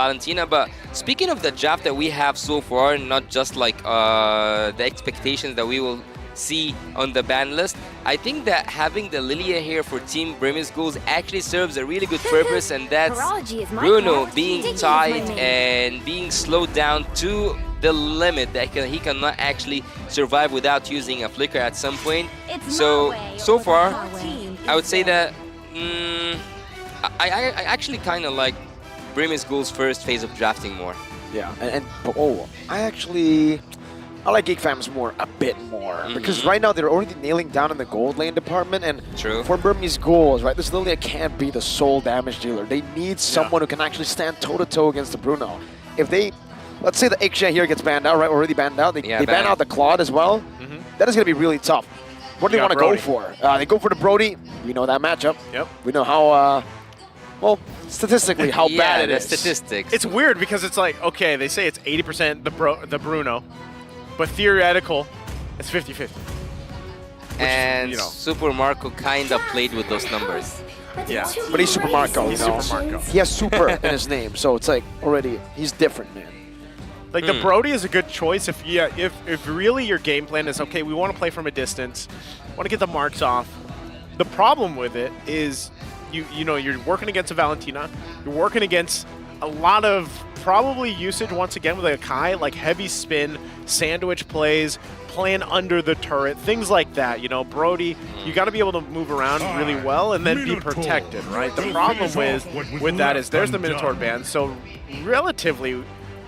Valentina. But speaking of the draft that we have so far, not just like the expectations that we will see on the ban list, I think that having the Lilia here for Team BURMESE GHOULS actually serves a really good purpose, and that's Bruno being tied and being slowed down to the limit that he cannot actually survive without using a flicker at some point. So far, I would say that I actually kind of like BURMESE GHOULS' first phase of drafting more. Yeah, I like GEEK FAM's more, a bit more, because right now they're already nailing down in the gold lane department, and for BURMESE GHOULS, right, this Lilia can't be the sole damage dealer. They need someone who can actually stand toe-to-toe against the Bruno. If they, let's say the Ixia here gets banned out, right, already banned out, they ban out the Claude as well, that is going to be really tough. What do they want to go for? They go for the Brody. We know that matchup. Yep. We know how, well, statistically, how bad it is. Statistics. It's weird because it's like, okay, they say it's 80% the Bruno, but theoretical, it's 50-50. And Super Marco kind of played with those numbers. Yeah, but he's Super Marco. He's Super Marco. He has super in his name, so it's like already, he's different, man. Like the Brody is a good choice if really your game plan is, okay, we want to play from a distance, want to get the marks off. The problem with it is you're working against a Valentina, you're working against a lot of probably usage once again with a Kai, like heavy spin, sandwich plays, playing under the turret, things like that. You know, Brody, you got to be able to move around really well and then be protected, right? The problem with that is there's the Minotaur ban, so relatively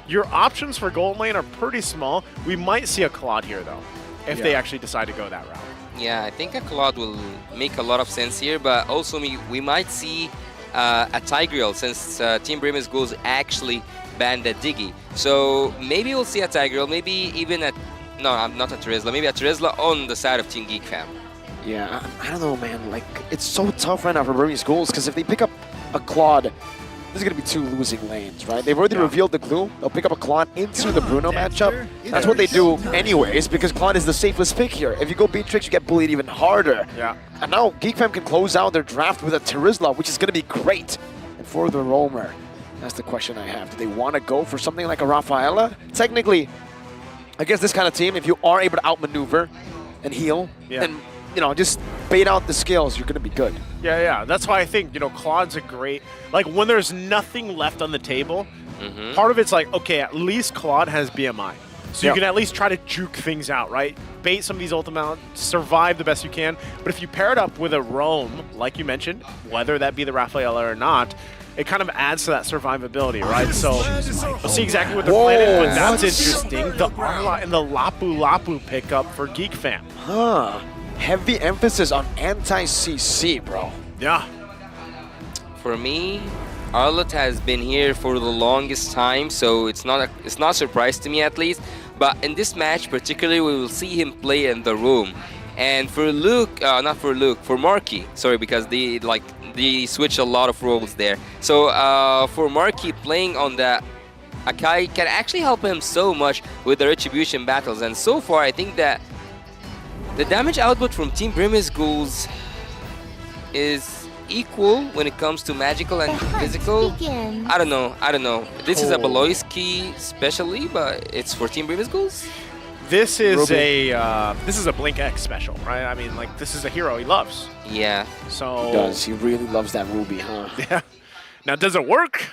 your options for gold lane are pretty small. We might see a Claude here though, if they actually decide to go that route. Yeah, I think a Claude will make a lot of sense here, but also we might see a Tigreal since Team BURMESE GHOULS actually banned the Diggy. So maybe we'll see a Tigreal, maybe even not a Terizla, maybe a Terizla on the side of Team GEEK FAM. Yeah, I don't know, man. Like, it's so tough right now for BURMESE GHOULS because if they pick up a Claude, this is going to be two losing lanes, right? They've already revealed the glue. They'll pick up a Claude into the Bruno matchup. That's what they do anyways, because Claude is the safest pick here. If you go Beatrix, you get bullied even harder. Yeah. And now GEEK FAM can close out their draft with a Terizla, which is going to be great. And for the roamer, that's the question I have. Do they want to go for something like a Rafaela? Technically, I guess this kind of team, if you are able to outmaneuver and heal, and just bait out the skills, you're going to be good. Yeah. That's why I think, Claude's a great, like when there's nothing left on the table, part of it's like, okay, at least Claude has BMI. So you can at least try to juke things out, right? Bait some of these ultimate, survive the best you can. But if you pair it up with a roam, like you mentioned, whether that be the Rafaela or not, it kind of adds to that survivability, right? So we'll see exactly what they're planning, but that's interesting. The Arla and the Lapu Lapu pickup for GEEK FAM. Heavy emphasis on anti-CC, bro. Yeah. For me, Arlott has been here for the longest time, so it's not a surprise to me at least. But in this match particularly, we will see him play in the room. And for Luke, for Marky, sorry, because they switch a lot of roles there. So for Marky, playing on the Akai can actually help him so much with the Retribution battles. And so far, I think that the damage output from Team BURMESE GHOULS is equal when it comes to magical and physical. I don't know. This is a Beloyski specially, but it's for Team BURMESE GHOULS. This is a Blink X special, right? I mean, like, this is a hero he loves. Yeah. So he does. He really loves that Ruby, huh? Yeah. Now, does it work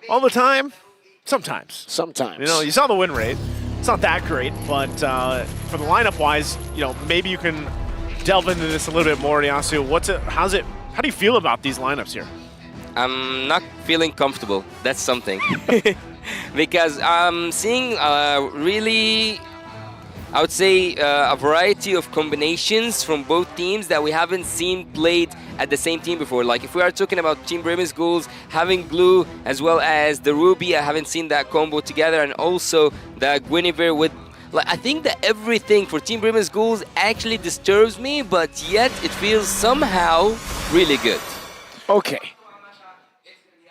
all the time? Sometimes. Sometimes. You saw the win rate. It's not that great, but for the lineup-wise, maybe you can delve into this a little bit more, Yasu. How do you feel about these lineups here? I'm not feeling comfortable. That's something. Because I'm seeing really, I would say, a variety of combinations from both teams that we haven't seen played at the same team before. Like if we are talking about Team BURMESE GHOULS having Blue as well as the Ruby, I haven't seen that combo together, and also the Guinevere with, I think that everything for Team BURMESE GHOULS actually disturbs me, but yet it feels somehow really good. Okay.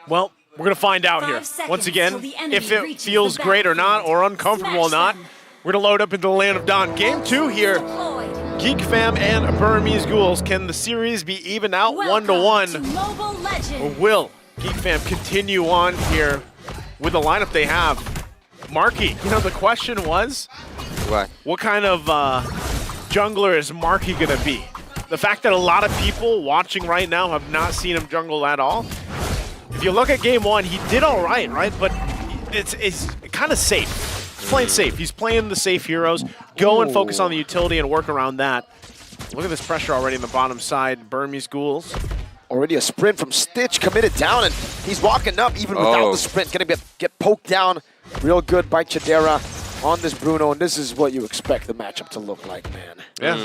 Well, we're going to find out here. Once again, if it feels great or not, or uncomfortable or not, we're going to load up into the Land of Dawn. Game 2 here. GEEK FAM and BURMESE GHOULS. Can the series be evened out 1-1? Or will GEEK FAM continue on here with the lineup they have. Marky, you know, the question was, what kind of jungler is Marky gonna be? The fact that a lot of people watching right now have not seen him jungle at all. If you look at game 1, he did all right, but it's kind of safe. He's playing safe. He's playing the safe heroes. Go and focus on the utility and work around that. Look at this pressure already in the bottom side. Burmese Ghouls. Already a sprint from Stitch committed down, and he's walking up even without the sprint. Gonna get poked down real good by Chidera on this Bruno, and this is what you expect the matchup to look like, man. Yeah.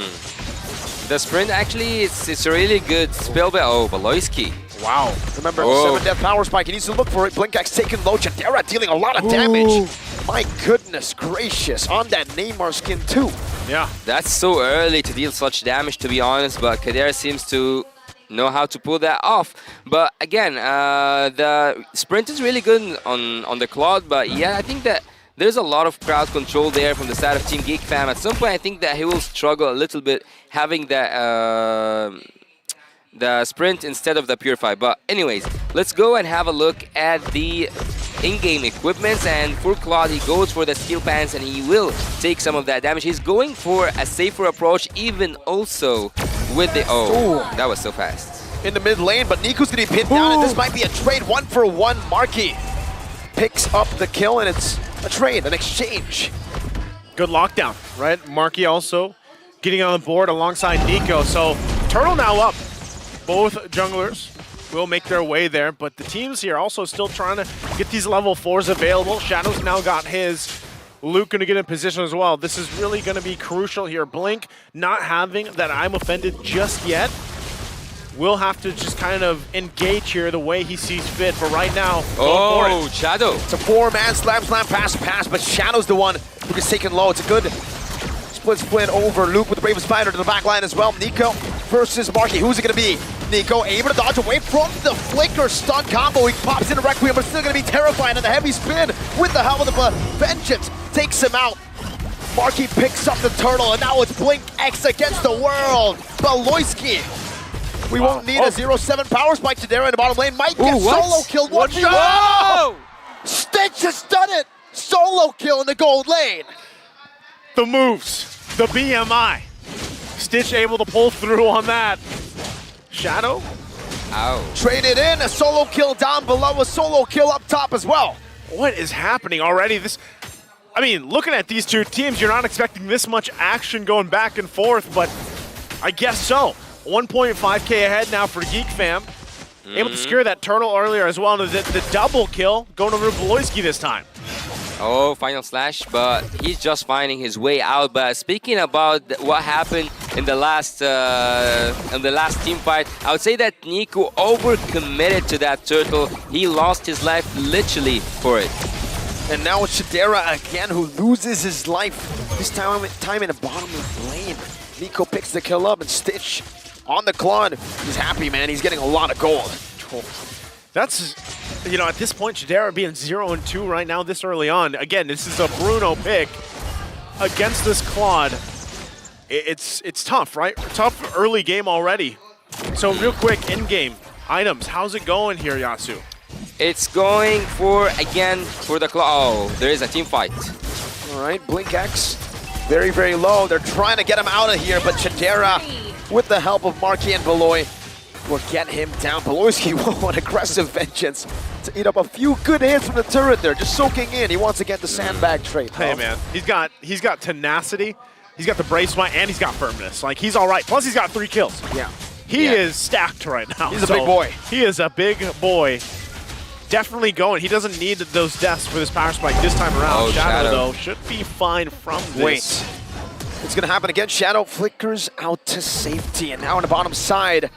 The sprint actually, it's a really good spell by Baloyski. Wow. Remember, 7 death power spike. He needs to look for it. Blink X taking low. Chidera dealing a lot of damage. My goodness gracious, on that Neymar skin too. Yeah. That's so early to deal such damage, to be honest, but Kadera seems to know how to pull that off. But again, the sprint is really good on the Claude, but yeah, I think that there's a lot of crowd control there from the side of Team GEEK Fam. At some point, I think that he will struggle a little bit having that the sprint instead of the Purify. But anyways, let's go and have a look at the in-game equipments, and for Claude, he goes for the steel pants and he will take some of that damage. He's going for a safer approach, even also with the... that was so fast. In the mid lane, but Nico's gonna be pinned down, and this might be a trade. 1-for-1, Marky picks up the kill, and it's a trade, an exchange. Good lockdown, right? Marky also getting on the board alongside Nico. So Turtle now up. Both junglers will make their way there, but the teams here also still trying to get these level 4s available. Shadow's now got his. Luke gonna get in position as well. This is really gonna be crucial here. Blink not having that I'm offended just yet. We'll have to just kind of engage here the way he sees fit. But right now, go for it. Shadow. It's a 4-man slam, pass, but Shadow's the one who gets taken low. It's a good split over. Luke with the Brave Spider to the back line as well. Nico versus Marky. Who's it gonna be? Nico able to dodge away from the flicker stun combo. He pops in a Requiem, but still gonna be terrifying, and the heavy spin with the help of the Vengeance takes him out. Marky picks up the turtle, and now it's Blink X against the world. Baloyski. We won't need a 0-7 power spike to Dara in the bottom lane. Might get solo killed. One shot. Stitch has done it. Solo kill in the gold lane. The moves, the BMI. Stitch able to pull through on that. Shadow. Traded in, a solo kill down below, a solo kill up top as well. What is happening already? I mean, looking at these two teams, you're not expecting this much action going back and forth, but I guess so. 1.5K ahead now for GEEK Fam. Able to secure that turtle earlier as well, and the double kill going over to Baloyski this time. Final slash, but he's just finding his way out. But speaking about what happened in the last team fight, I would say that Nico overcommitted to that turtle. He lost his life literally for it. And now it's Chidera again who loses his life. This time in the bottom lane. Nico picks the kill up, and Stitch on the Claude. He's happy, man. He's getting a lot of gold. That's, you know, at this point, Chidera being 0-2 right now this early on. Again, this is a Bruno pick against this Claude. It's tough, right? Tough early game already. So real quick, in-game items. How's it going here, Yasu? It's going for, again, for the Claude. There is a team fight. All right, Blink X, very, very low. They're trying to get him out of here, but Chidera, with the help of Marky and Baloy, will get him down. Baloyski will an aggressive Vengeance to eat up a few good hits from the turret there, just soaking in. He wants to get the sandbag trade. Hey man, he's got tenacity, he's got the brave smite, and he's got firmness. Like, he's all right. Plus he's got 3 kills. Yeah. He is stacked right now. He's a big boy. He is a big boy. Definitely going. He doesn't need those deaths for this power spike this time around. Shadow, though, should be fine from this. Wait. It's going to happen again. Shadow flickers out to safety. And now on the bottom side,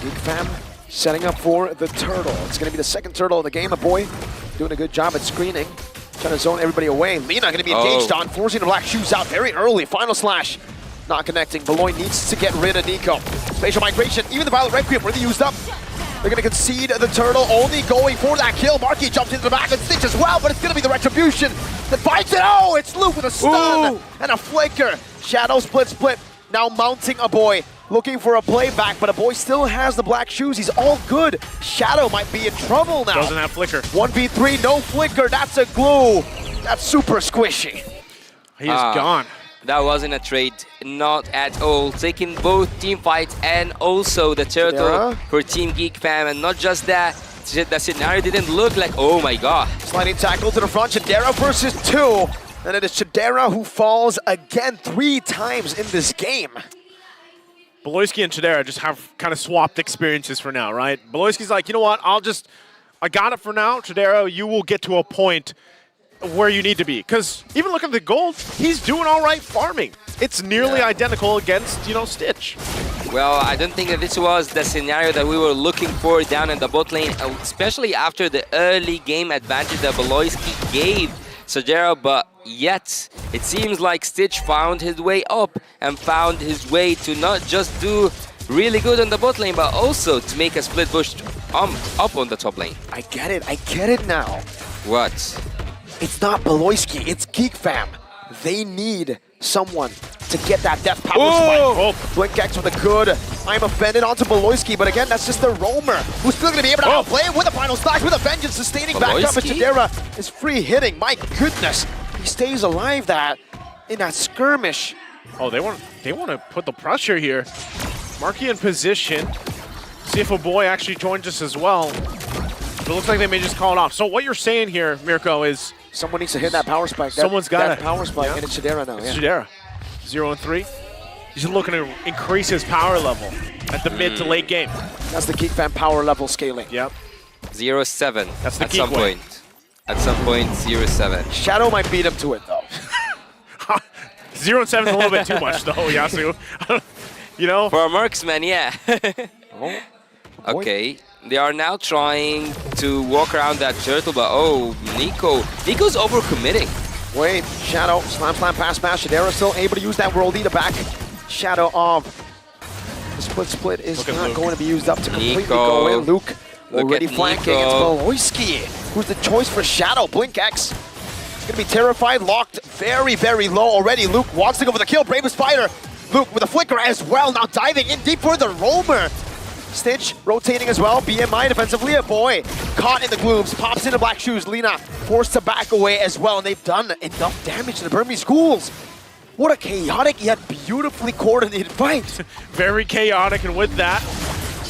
GEEK Fam setting up for the turtle. It's going to be the second turtle of the game. A boy doing a good job at screening. Trying to zone everybody away. Lina going to be engaged on, forcing the black shoes out very early. Final slash. Not connecting. Baloy needs to get rid of Nico. Spatial migration. Even the Violet Requiem really used up. They're going to concede the turtle, only going for that kill. Marky jumps into the back and Stitch as well, but it's going to be the retribution that finds it. Oh, it's Luke with a stun and a flicker. Shadow split. Now mounting a boy. looking for a playback, but a boy still has the black shoes. He's all good. Shadow might be in trouble now. Doesn't have flicker. 1v3, no flicker. That's a glue. That's super squishy. He is gone. That wasn't a trade, not at all. Taking both team fights and also the turtle Chidera. for Team GEEK Fam, and not just that, the scenario didn't look like, oh my god. Sliding tackle to the front, Chidera versus 2. And it is Chidera who falls again 3 times in this game. Beloyski and Chidera just have kind of swapped experiences for now, right? Beloyski's like, you know what, I got it for now. Chidera, you will get to a point where you need to be. Because even looking at the gold, he's doing all right farming. It's nearly identical against, Stitch. Well, I don't think that this was the scenario that we were looking for down in the bot lane, especially after the early game advantage that Beloyski gave Sajero, but yet it seems like Stitch found his way up and found his way to not just do really good on the bot lane, but also to make a split push up on the top lane. I get it now. What? It's not Beloyski, it's GEEK Fam. They need someone to get that death power spike. Blink X with a good I'm offended onto Beloyski, but again, that's just the roamer who's still going to be able to outplay it with a final slash, with a vengeance, sustaining back up, and Chidera is free hitting. My goodness, he stays alive in that skirmish. Oh, they want to put the pressure here. Marky in position. See if a boy actually joins us as well. But it looks like they may just call it off. So what you're saying here, Mirko, is someone needs to hit that power spike. Someone's got that power spike, and it's Chidera now. It's Chidera. 0-3. He's looking to increase his power level at the mid to late game. That's the GEEK Fam power level scaling. Yep. 0-7. That's the at some point. At some point, 0-7. Shadow might beat him to it though. 0-7 is a little bit too much though, Yasu. For a marksman, yeah. Oh, okay. They are now trying to walk around that turtle, but Nico's overcommitting. Wait, Shadow, slam pass. Chidera still able to use that worldie to back Shadow off. The split is not going to be used up to completely go away. Luke already flanking. It's Beloyski who's the choice for Shadow. Blink X is going to be terrified, locked very, very low already. Luke wants to go for the kill. Bravest Fighter. Luke with a flicker as well, now diving in deep for the roamer. Stitch rotating as well. BMI defensively, a boy caught in the glooms, pops into black shoes. Lina forced to back away as well, and they've done enough damage to the Burmese Ghouls. What a chaotic yet beautifully coordinated fight. Very chaotic, and with that,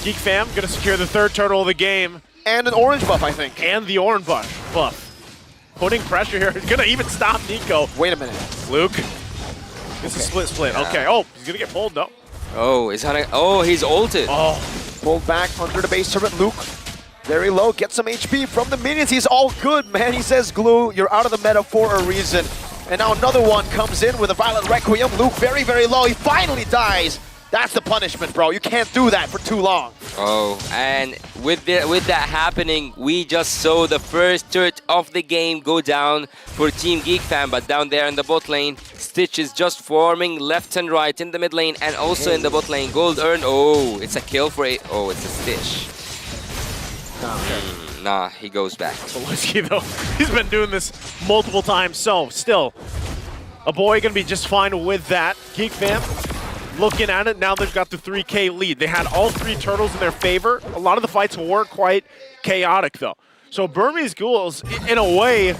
GEEK Fam gonna secure the 3rd turtle of the game. And an orange buff, I think. And the orange buff. Putting pressure here. It's gonna even stop Nico. Wait a minute. Luke. It's a split. Okay. Oh, he's gonna get pulled though. Oh, he's ulted. Oh. Pulled back under the base turret. Luke, very low, gets some HP from the minions. He's all good, man. He says, Glue, you're out of the meta for a reason. And now another one comes in with a Violent Requiem. Luke very, very low. He finally dies. That's the punishment, bro. You can't do that for too long. Oh, and with that happening, we just saw the first turret of the game go down for Team GEEK Fam, but down there in the bot lane, Stitch is just forming left and right in the mid lane and also in the bot lane. Gold earned. Oh, it's a kill for it. Oh, it's a Stitch. Nah, he goes back. Beloyski, though, he's been doing this multiple times, so still, a boy gonna be just fine with that. GEEK Fam, looking at it, now they've got the 3K lead. They had all 3 turtles in their favor. A lot of the fights were quite chaotic, though. So Burmese Ghouls, in a way,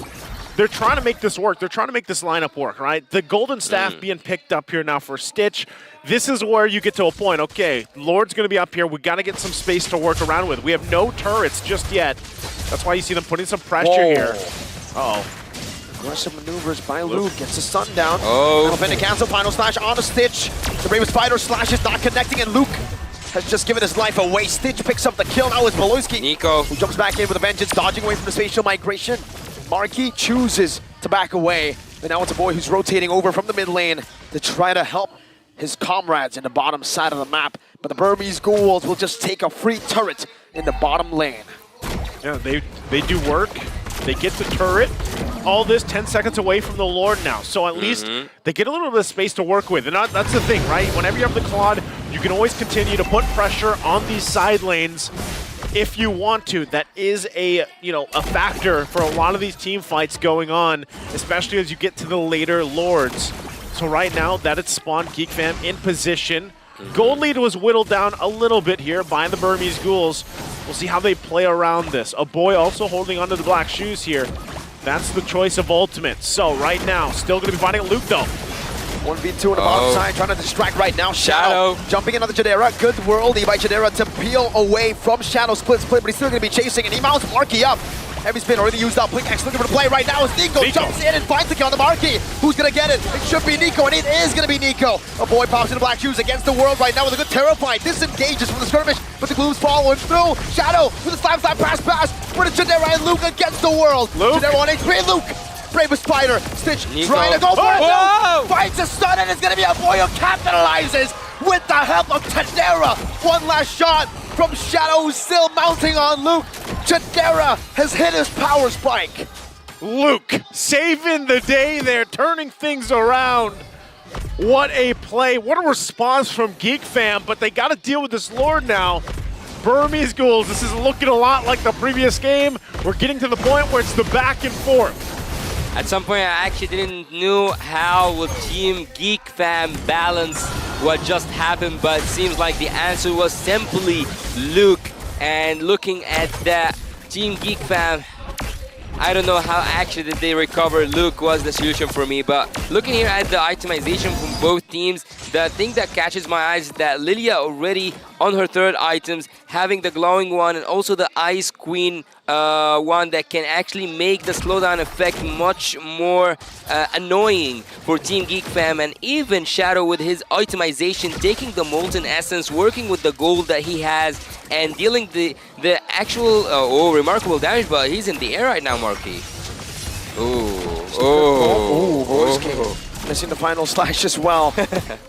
they're trying to make this work. They're trying to make this lineup work, right? The Golden Staff being picked up here now for Stitch. This is where you get to a point, okay, Lord's going to be up here. We got to get some space to work around with. We have no turrets just yet. That's why you see them putting some pressure here. Uh-oh. Aggressive maneuvers by Luke. Gets the stun down. Oh. Final cancel. Final slash on a Stitch. The Bravest Fighter slash is not connecting, and Luke has just given his life away. Stitch picks up the kill. Now it's Beloyski, Nico, who jumps back in with a vengeance, dodging away from the spatial migration. Marky chooses to back away. And now it's a boy who's rotating over from the mid lane to try to help his comrades in the bottom side of the map. But the Burmese Ghouls will just take a free turret in the bottom lane. Yeah, they do work. They get the turret. All this 10 seconds away from the Lord now. So at least they get a little bit of space to work with. And that's the thing, right? Whenever you have the Claude, you can always continue to put pressure on these side lanes if you want to. That is a factor for a lot of these team fights going on, especially as you get to the later Lords. So right now, that it's spawned GEEK Fam in position. Gold lead was whittled down a little bit here by the Burmese Ghouls. We'll see how they play around this. A boy also holding onto the black shoes here. That's the choice of ultimate. So right now, still going to be fighting Luke though. 1v2 on the bottom side, trying to distract right now. Shadow jumping in on the Jadera. Good worldie by Jadera to peel away from Shadow. Split, but he's still going to be chasing, and he mounts Marky up. Heavy spin already used up. Blink X looking for the play right now as Nico jumps in and finds the kill on the Marky. Who's going to get it? It should be Nico, and it is going to be Nico. A boy pops into black shoes against the world right now with a good Terrified. Disengages from the skirmish, but the Gloom's following through. Shadow with a slap pass. For the Jadera and Luke against the world. Jadera on HP. Luke. Bravest Spider. Stitch Nico trying to go for it. Finds a stun, and it's going to be a boy who capitalizes with the help of Jadera. One last shot from Shadow, who's still mounting on Luke. Jadera has hit his power spike. Luke saving the day there, turning things around. What a play. What a response from GEEK Fam, but they got to deal with this Lord now. Burmese Ghouls, this is looking a lot like the previous game. We're getting to the point where it's the back and forth. At some point, I actually didn't know how would Team GEEK Fam balance what just happened, but it seems like the answer was simply Luke. And looking at that, Team GEEK Fam, I don't know how actually did they recover. Luke was the solution for me, but looking here at the itemization from both teams, the thing that catches my eyes is that Lilia already on her third items, having the glowing one and also the Ice Queen one that can actually make the slowdown effect much more annoying for Team GEEK Fam, and even Shadow with his itemization, taking the Molten Essence, working with the gold that he has, and dealing the actual, remarkable damage, but he's in the air right now, Marky. Missing the final slash as well.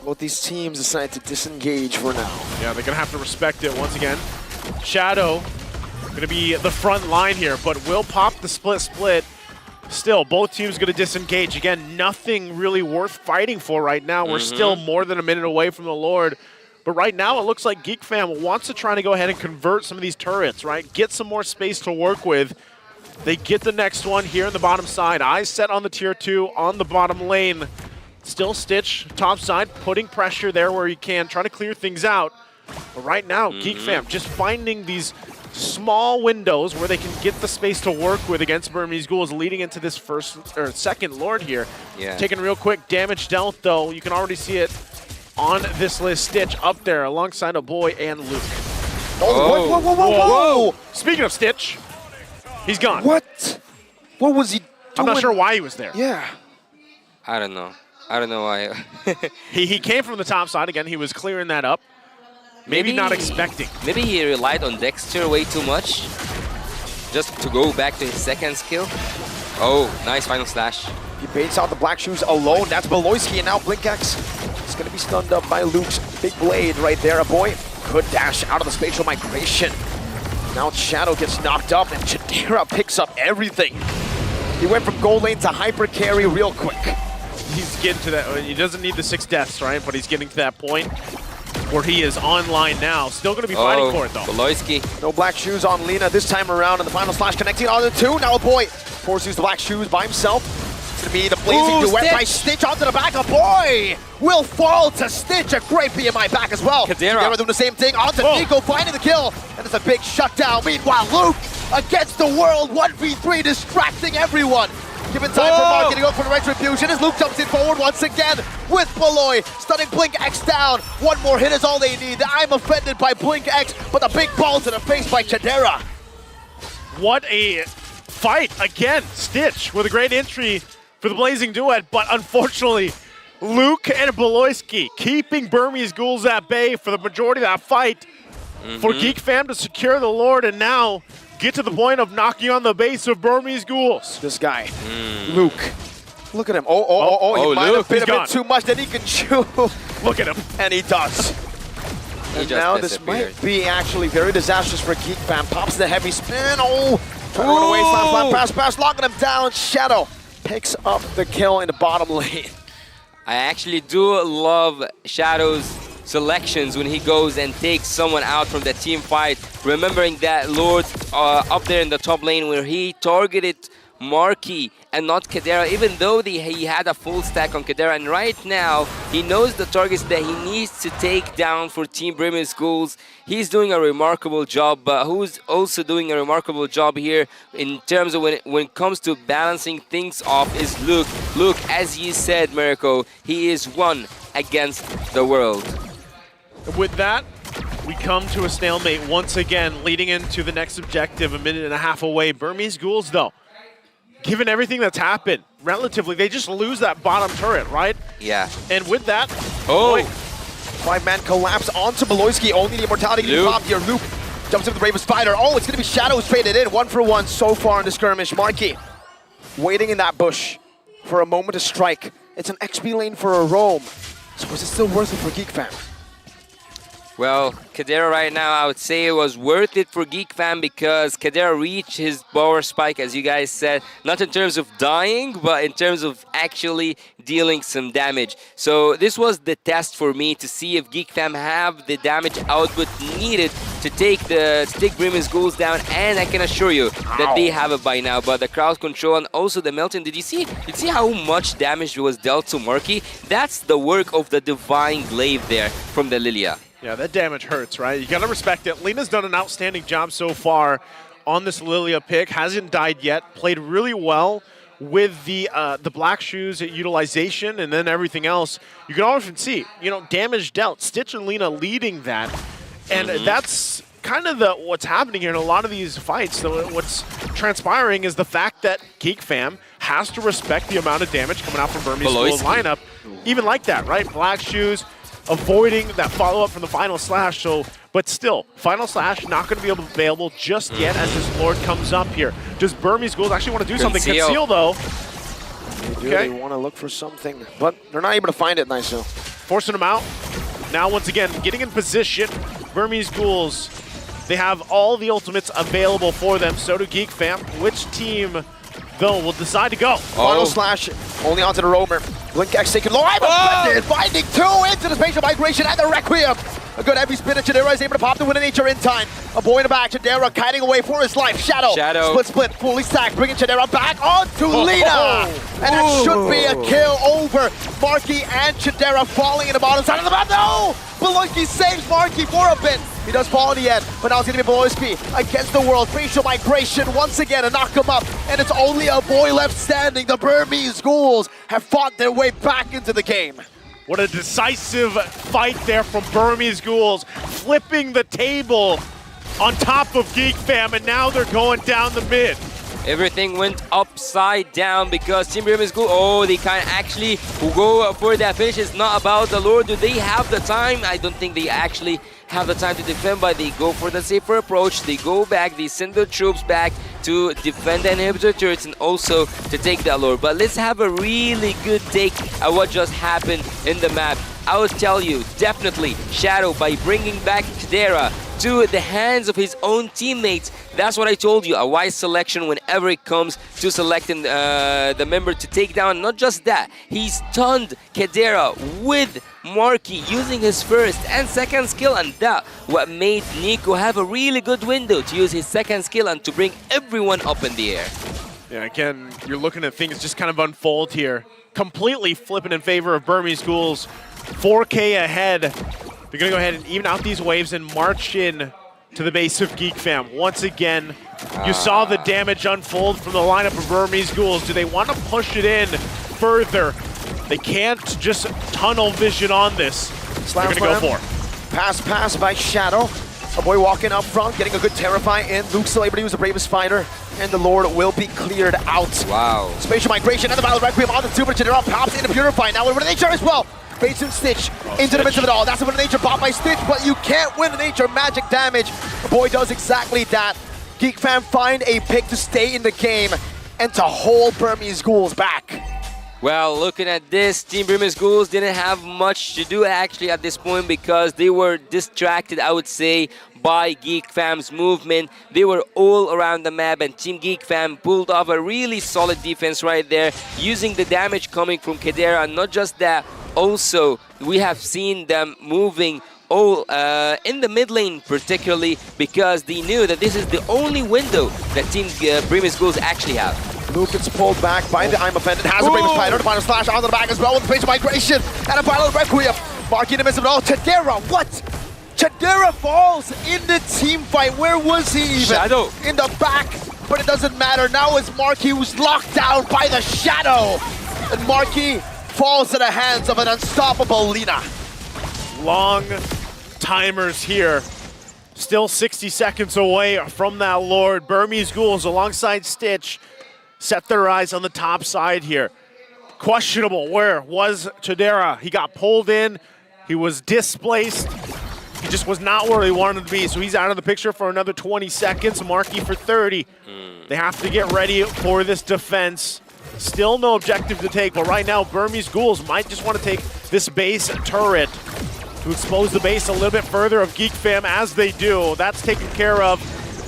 Both these teams decide to disengage for now. Yeah, they're going to have to respect it once again. Shadow going to be the front line here, but will pop the split. Still, both teams going to disengage. Again, nothing really worth fighting for right now. We're still more than a minute away from the Lord. But right now, it looks like GEEK Fam wants to try to go ahead and convert some of these turrets, right? Get some more space to work with. They get the next one here in the bottom side. Eyes set on the tier 2 on the bottom lane. Still Stitch, top side, putting pressure there where he can, trying to clear things out. But right now, GEEK Fam just finding these small windows where they can get the space to work with against Burmese Ghouls, leading into this second Lord here. Yeah. Taking real quick damage dealt though. You can already see it on this list. Stitch up there alongside a boy and Luke. Whoa. Speaking of Stitch, he's gone. What was he doing? I'm not sure why he was there. Yeah. I don't know why. He came from the top side again. He was clearing that up. Maybe not expecting. Maybe he relied on Dexter way too much, just to go back to his second skill. Oh, nice final slash. He baits out the black shoes alone. That's Beloyski, and now Blink X is going to be stunned up by Luke's big blade right there. A boy could dash out of the spatial migration. Now Shadow gets knocked up, and Jadera picks up everything. He went from gold lane to hyper carry real quick. He's getting to that. He doesn't need the 6 deaths, right? But he's getting to that point where he is online now. Still going to be fighting for it, though. Beloyski. No black shoes on Lena this time around, and the final slash connecting on the 2. Now a boy forces the black shoes by himself. It's going to be the blazing duet by Stitch onto the back. A boy will fall to Stitch. A great BMI back as well. Kadira doing the same thing. Onto Nico, finding the kill. And it's a big shutdown. Meanwhile, Luke against the world. 1v3, distracting everyone. Given time for Mark getting up for the retribution as Luke jumps in forward once again with Beloy. Stunning Blink X down. One more hit is all they need. I'm offended by Blink X, but the big ball to the face by Jadera. What a fight. Again, Stitch with a great entry for the Blazing Duet, but unfortunately, Luke and Beloyski keeping Burmese Ghouls at bay for the majority of that fight for GEEK Fam to secure the Lord, and now get to the point of knocking on the base of Burmese Ghouls. This guy, Luke. Look at him. He might have been a bit too much that he could chew. Look at him. And he does. And now this might be actually very disastrous for GEEK Fam. Pops the heavy spin. Trying to run away. Slap, pass, locking him down. Shadow picks up the kill in the bottom lane. I actually do love Shadow's selections when he goes and takes someone out from the team fight, remembering that Lord up there in the top lane where he targeted Marky and not Kadera, even though he had a full stack on Kadera. And right now, he knows the targets that he needs to take down for Team BURMESE GHOULS. He's doing a remarkable job, but who's also doing a remarkable job here in terms of when it comes to balancing things off is Luke. Luke, as you said, Mirko, he is one against the world. With that, we come to a stalemate once again, leading into the next objective, a minute and a half away. BURMESE GHOULS, though, given everything that's happened, relatively, they just lose that bottom turret, right? Yeah. And with that, oh, five-man collapse onto Beloyski. Only the immortality can pop here. Luke jumps in with the Bravest Spider. Oh, it's going to be Shadows traded in. 1-for-1 so far in the skirmish. Marky waiting in that bush for a moment to strike. It's an XP lane for a roam. So is it still worth it for GEEK FAM? well, Kadera right now, I would say it was worth it for GEEK FAM because Kadera reached his power spike, as you guys said, not in terms of dying, but in terms of actually dealing some damage. So this was the test for me to see if GEEK FAM have the damage output needed to take BURMESE GHOULS down, and I can assure you that they have it by now. But the crowd control and also the melting, did you see how much damage was dealt to Marky? That's the work of the Divine Glaive there from the Lilia. yeah, that damage hurts, right? You gotta respect it. Lena's done an outstanding job so far on this Lilia pick. Hasn't died yet. Played really well with the black shoes utilization, and then everything else. You can often see, damage dealt. Stitch and Lena leading that, and that's kind of what's happening here in a lot of these fights. So what's transpiring is the fact that GEEK FAM has to respect the amount of damage coming out from BURMESE GHOULS lineup, even like that, right? Black shoes, avoiding that follow-up from the Final Slash, but still, Final Slash not going to be available just yet as this Lord comes up here. Does BURMESE GHOULS actually want to do something? Conceal, though. They want to look for something, but they're not able to find it, nice though. Forcing them out. Now, once again, getting in position. BURMESE GHOULS, they have all the ultimates available for them. So do GEEK FAM. Which team, though, will decide to go? Final Slash, only onto the roamer. Blink X taken low. Finding two into the spatial migration and the Requiem. A good heavy spin, and Chidera is able to pop the Wind of Nature in time. A boy in the back, Chidera kiting away for his life. Shadow. Split, fully stacked, bringing Chidera back onto Lena. And that should be a kill over Marky and Chidera falling in the bottom side of the map. No! Beloyski saves Marky for a bit. He does fall in the end, but now it's going to be Beloyski against the world. Facial migration once again to knock him up, and it's only a boy left standing. The BURMESE GHOULS have fought their way back into the game. What a decisive fight there from BURMESE GHOULS, flipping the table on top of GEEK FAM, and now they're going down the mid. Everything went upside down because Team BURMESE GHOULS, they can actually go for that finish. It's not about the Lord. Do they have the time? I don't think they actually have the time to defend, but they go for the safer approach. They go back, they send their troops back to defend the inhibitor turrets and also to take that Lord. But let's have a really good take at what just happened in the map. I would tell you, definitely, Shadow, by bringing back Kadera to the hands of his own teammates, that's what I told you, a wise selection whenever it comes to selecting the member to take down. Not just that, he stunned Kadera with Marky using his first and second skill, and that what made Nico have a really good window to use his second skill and to bring everyone up in the air. Yeah, again, you're looking at things just kind of unfold here. Completely flipping in favor of BURMESE GHOULS. 4K ahead. They're going to go ahead and even out these waves and march in to the base of GEEK FAM. Once again, you saw the damage unfold from the lineup of BURMESE GHOULS. Do they want to push it in further? They can't just tunnel vision on this. They're going to go for it. Pass by Shadow. A boy walking up front, getting a good Terrify in. Luke's still able to use the Bravest Fighter, and the Lord will be cleared out. Wow. Spatial migration and the Battle Requiem on the Super Chidera pops into Purify. Now with Nature as well. Bates and Stitch into the midst of it all. That's a Wind of Nature pop by Stitch, but you can't Wind of Nature magic damage. The boy does exactly that. GEEK FAM find a pick to stay in the game and to hold BURMESE GHOULS back. Well, looking at this, Team BURMESE GHOULS didn't have much to do actually at this point because they were distracted, I would say, by GEEK FAM's movement. They were all around the map, and Team GEEK FAM pulled off a really solid defense right there, using the damage coming from Kadera. And not just that, also we have seen them moving all in the mid lane, particularly because they knew that this is the only window that Team BURMESE GHOULS actually have. Luke gets pulled back by the I'm Offended. Has a break with Spider. The final slash onto the back as well with the Page of Migration. And a Violent Requiem. Marky in the midst of it all. Chadera, what? Chadera falls in the team fight. Where was he even? Shadow. In the back. But it doesn't matter. Now it's Marky who's locked down by the Shadow. And Marky falls to the hands of an unstoppable Lina. Long timers here. Still 60 seconds away from that Lord. Burmese Ghouls alongside Stitch set their eyes on the top side here. Questionable, where was Chadera? He got pulled in, he was displaced. He just was not where he wanted to be, so he's out of the picture for another 20 seconds. Marky for 30. They have to get ready for this defense. Still no objective to take, but right now Burmese Ghouls might just want to take this base turret to expose the base a little bit further of GEEK Fam. As they do, that's taken care of,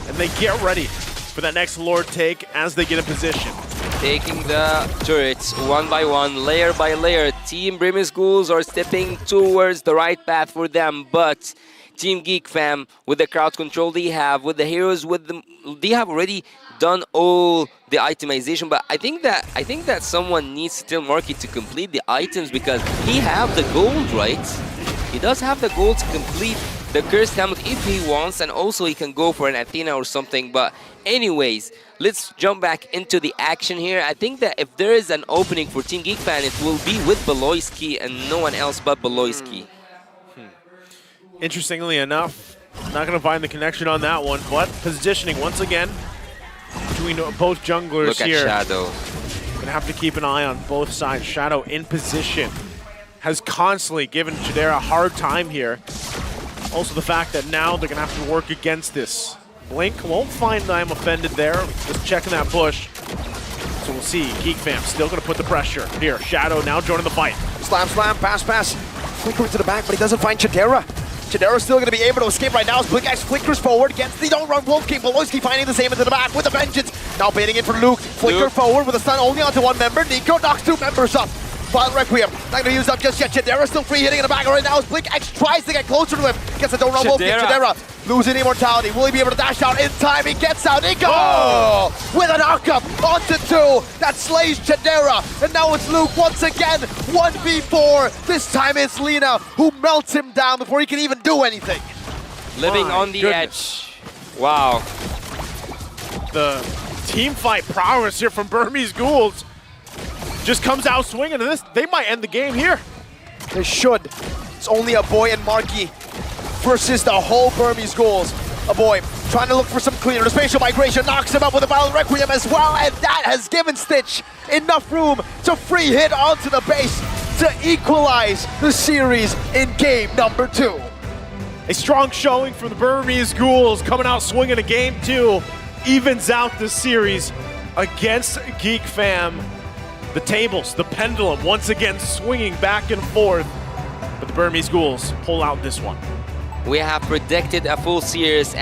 and they get ready for that next Lord take as they get in position. Taking the turrets one by one, layer by layer. Team BURMESE Ghouls are stepping towards the right path for them, but Team GEEK Fam, with the crowd control they have, with the heroes, they have already done all the itemization. But I think that someone needs to tell Marky to complete the items because he have the gold, right? He does have the gold to complete the Cursed Helmet if he wants, and also he can go for an Athena or something. But anyways, let's jump back into the action here. I think that if there is an opening for Team GEEK Fam, it will be with Beloyski and no one else but Beloyski. Interestingly enough, not going to find the connection on that one, but positioning once again between both junglers. Look at here. Shadow. Gonna have to keep an eye on both sides. Shadow in position. Has constantly given Chadera a hard time here. Also the fact that now they're gonna have to work against this. Blink won't find I'm Offended there. Just checking that bush. So we'll see. GEEK Fam still gonna put the pressure. Here, Shadow now joining the fight. Slam, slam, pass, pass. Flickering to the back, but he doesn't find Chadera. Chadera's still going to be able to escape right now as Blink X flickers forward against the Don't Run Wolf King. Beloyski finding the same into the back with a vengeance. Now baiting in for Luke. Flicker forward with a stun only onto one member. Nico knocks two members up. Violent Requiem, not going to use up just yet. Chadera still free hitting in the back right now as Blink X tries to get closer to him. Gets a Don't Run Wolf King. Chadera losing immortality. Will he be able to dash out in time? He gets out. Nico with a knockup onto two. That slays Chadera. And now it's Luke once again. 1v4. This time it's Lina who melts him down before he can even do anything. Living on the edge. Wow. The team fight prowess here from Burmese Ghouls just comes out swinging, and they might end the game here. They should. It's only a boy and Marky versus the whole Burmese Ghouls. A boy trying to look for some cleaner. The spatial migration knocks him up with a Violent Requiem as well, and that has given Stitch enough room to free hit onto the base to equalize the series in game number 2. A strong showing from the Burmese Ghouls coming out swinging in game 2. Evens out the series against GEEK Fam. The tables, the pendulum, once again swinging back and forth. But the Burmese Ghouls pull out this one. We have predicted a full series.